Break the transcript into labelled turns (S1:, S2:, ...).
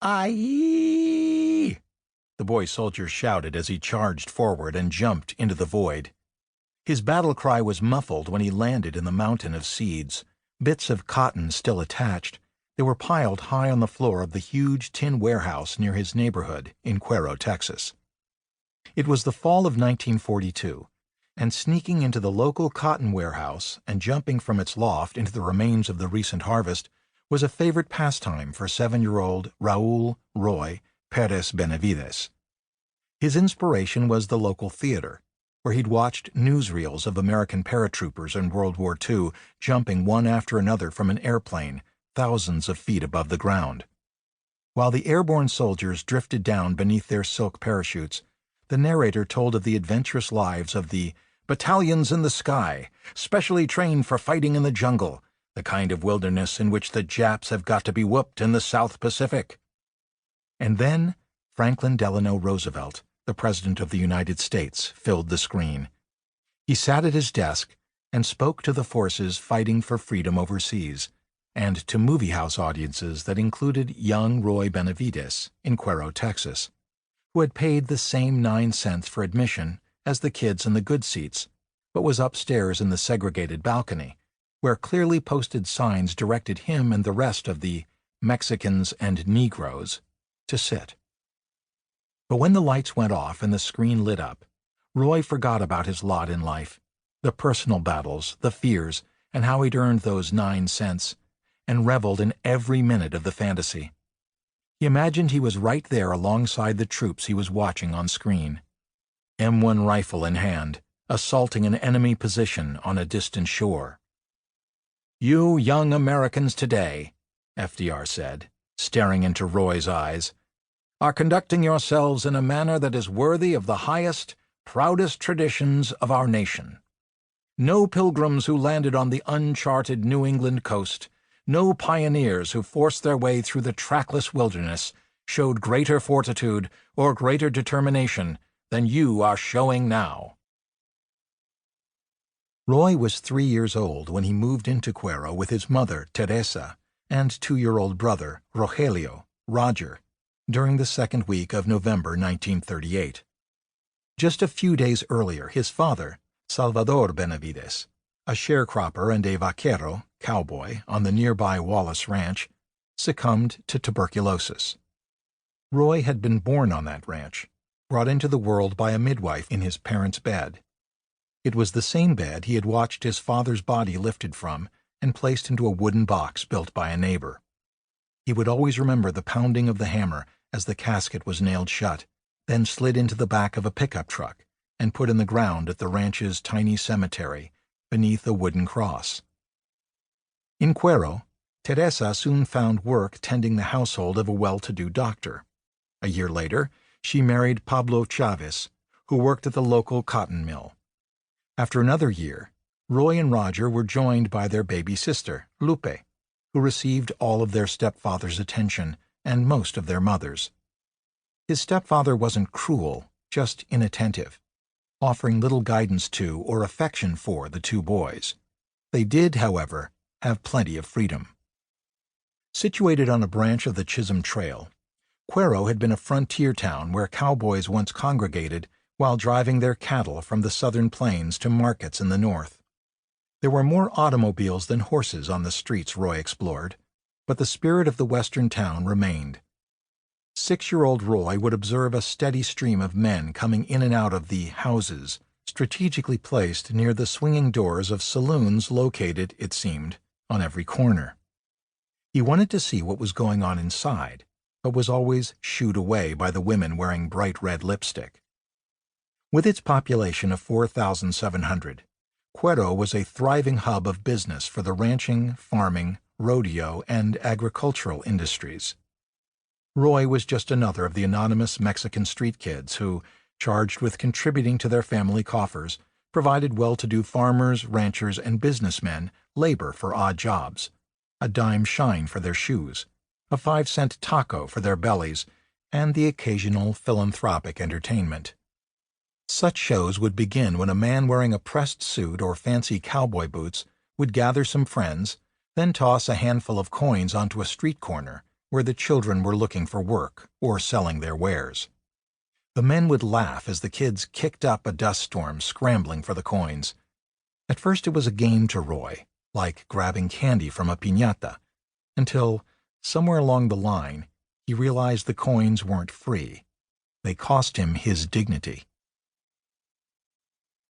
S1: Aye! The boy soldier shouted as he charged forward and jumped into the void. His battle cry was muffled when he landed in the mountain of seeds, bits of cotton still attached. They were piled high on the floor of the huge tin warehouse near his neighborhood in Cuero, Texas. It was the fall of 1942, and sneaking into the local cotton warehouse and jumping from its loft into the remains of the recent harvest was a favorite pastime for 7-year-old Raul Roy Perez Benavides. His inspiration was the local theater, where he'd watched newsreels of American paratroopers in World War II jumping one after another from an airplane thousands of feet above the ground. While the airborne soldiers drifted down beneath their silk parachutes, the narrator told of the adventurous lives of the battalions in the sky, specially trained for fighting in the jungle, the kind of wilderness in which the Japs have got to be whooped in the South Pacific. And then Franklin Delano Roosevelt, the President of the United States, filled the screen. He sat at his desk and spoke to the forces fighting for freedom overseas, and to movie house audiences that included young Roy Benavides in Cuero, Texas, who had paid the same 9 cents for admission as the kids in the good seats, but was upstairs in the segregated balcony, where clearly posted signs directed him and the rest of the Mexicans and Negroes to sit. But when the lights went off and the screen lit up, Roy forgot about his lot in life, the personal battles, the fears, and how he'd earned those 9 cents, and reveled in every minute of the fantasy. He imagined he was right there alongside the troops he was watching on screen, M1 rifle in hand, assaulting an enemy position on a distant shore. "You young Americans today," FDR said, staring into Roy's eyes, "are conducting yourselves in a manner that is worthy of the highest, proudest traditions of our nation. No pilgrims who landed on the uncharted New England coast, no pioneers who forced their way through the trackless wilderness showed greater fortitude or greater determination than you are showing now." Roy was 3 years old when he moved into Cuero with his mother, Teresa, and 2-year-old brother, Rogelio, Roger, during the second week of November 1938. Just a few days earlier, his father, Salvador Benavides, a sharecropper and a vaquero, cowboy, on the nearby Wallace Ranch, succumbed to tuberculosis. Roy had been born on that ranch, brought into the world by a midwife in his parents' bed. It was the same bed he had watched his father's body lifted from and placed into a wooden box built by a neighbor. He would always remember the pounding of the hammer as the casket was nailed shut, then slid into the back of a pickup truck and put in the ground at the ranch's tiny cemetery beneath a wooden cross. In Cuero, Teresa soon found work tending the household of a well-to-do doctor. A year later, she married Pablo Chavez, who worked at the local cotton mill. After another year, Roy and Roger were joined by their baby sister, Lupe, who received all of their stepfather's attention and most of their mother's. His stepfather wasn't cruel, just inattentive, offering little guidance to or affection for the two boys. They did, however, have plenty of freedom. Situated on a branch of the Chisholm Trail, Cuero had been a frontier town where cowboys once congregated while driving their cattle from the southern plains to markets in the north. There were more automobiles than horses on the streets Roy explored, but the spirit of the western town remained. 6-year-old Roy would observe a steady stream of men coming in and out of the houses, strategically placed near the swinging doors of saloons located, it seemed, on every corner. He wanted to see what was going on inside, but was always shooed away by the women wearing bright red lipstick. With its population of 4,700, Cuero was a thriving hub of business for the ranching, farming, rodeo, and agricultural industries. Roy was just another of the anonymous Mexican street kids who, charged with contributing to their family coffers, provided well-to-do farmers, ranchers, and businessmen labor for odd jobs, a dime shine for their shoes, a 5-cent taco for their bellies, and the occasional philanthropic entertainment. Such shows would begin when a man wearing a pressed suit or fancy cowboy boots would gather some friends, then toss a handful of coins onto a street corner where the children were looking for work or selling their wares. The men would laugh as the kids kicked up a dust storm scrambling for the coins. At first it was a game to Roy, like grabbing candy from a piñata, until, somewhere along the line, he realized the coins weren't free. They cost him his dignity.